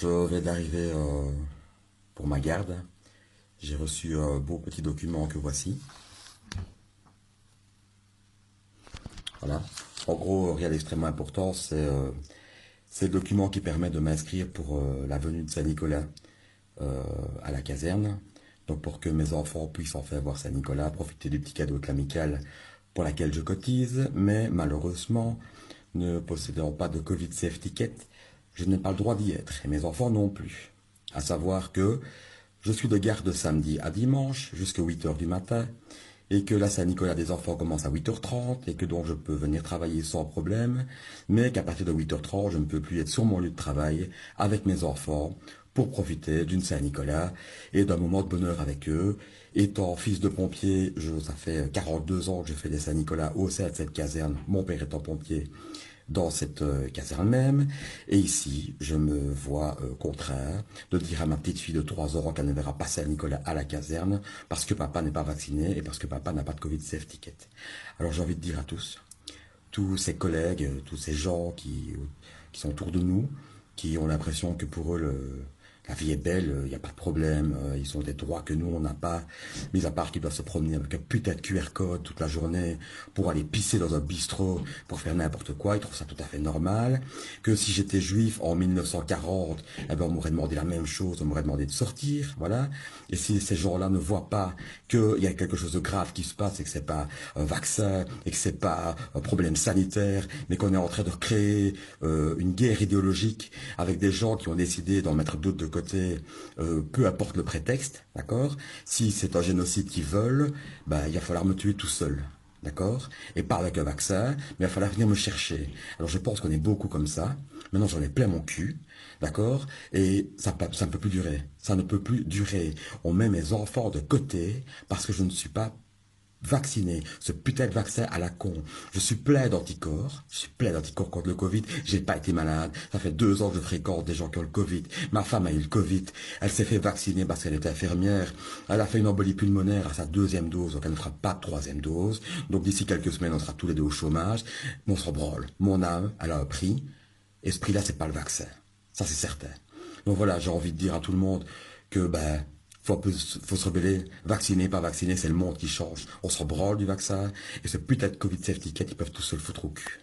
Je viens d'arriver pour ma garde. J'ai reçu un beau petit document que voici. Voilà. En gros, rien d'extrêmement important, c'est le document qui permet de m'inscrire pour la venue de Saint-Nicolas à la caserne. Donc pour que mes enfants puissent enfin voir Saint-Nicolas, profiter du petit cadeau de l'amicale pour laquelle je cotise, mais malheureusement, ne possédant pas de Covid Safe Ticket, je n'ai pas le droit d'y être, et mes enfants non plus. À savoir que je suis de garde samedi à dimanche jusqu'à 8 heures du matin, et que la Saint-Nicolas des enfants commence à 8h30, et que donc je peux venir travailler sans problème, mais qu'à partir de 8h30, je ne peux plus être sur mon lieu de travail avec mes enfants pour profiter d'une Saint-Nicolas et d'un moment de bonheur avec eux. Étant fils de pompier, ça fait 42 ans que je fais des Saint-Nicolas au sein de cette caserne, mon père étant pompier dans cette caserne même. Et ici, je me vois contraint de dire à ma petite fille de 3 ans qu'elle ne verra pas Saint-Nicolas à la caserne parce que papa n'est pas vacciné et parce que papa n'a pas de Covid Safe Ticket. Alors j'ai envie de dire à tous ces collègues, tous ces gens qui sont autour de nous, qui ont l'impression que pour eux la vie est belle, il n'y a pas de problème, ils ont des droits que nous on n'a pas, mis à part qu'ils doivent se promener avec un putain de QR code toute la journée pour aller pisser dans un bistrot, pour faire n'importe quoi, ils trouvent ça tout à fait normal, que si j'étais juif en 1940, eh ben on m'aurait demandé la même chose, on m'aurait demandé de sortir, voilà, et si ces gens-là ne voient pas qu'il y a quelque chose de grave qui se passe et que c'est pas un vaccin, et que c'est pas un problème sanitaire, mais qu'on est en train de créer une guerre idéologique avec des gens qui ont décidé d'en mettre d'autres de côté, peu importe le prétexte, d'accord. Si c'est un génocide qu'ils veulent, bah, il va falloir me tuer tout seul. D'accord. Et pas avec un vaccin, mais il va falloir venir me chercher. Alors je pense qu'on est beaucoup comme ça. Maintenant j'en ai plein mon cul. D'accord. Et ça ne peut plus durer. Ça ne peut plus durer. On met mes enfants de côté parce que je ne suis pas vacciné, ce putain de vaccin à la con. Je suis plein d'anticorps. Je suis plein d'anticorps contre le Covid. J'ai pas été malade. Ça fait 2 ans que je fréquente des gens qui ont le Covid. Ma femme a eu le Covid. Elle s'est fait vacciner parce qu'elle était infirmière. Elle a fait une embolie pulmonaire à sa 2e dose, donc elle ne fera pas de 3e dose. Donc d'ici quelques semaines, on sera tous les deux au chômage. Mais on s'en branle. Mon âme, elle a un prix. Et ce prix-là, c'est pas le vaccin. Ça, c'est certain. Donc voilà, j'ai envie de dire à tout le monde que, ben, faut se rebeller, vacciné, pas vacciné, c'est le monde qui change. On se branle du vaccin, et ce putain de Covid Safety Ticket, ils peuvent tous se le foutre au cul.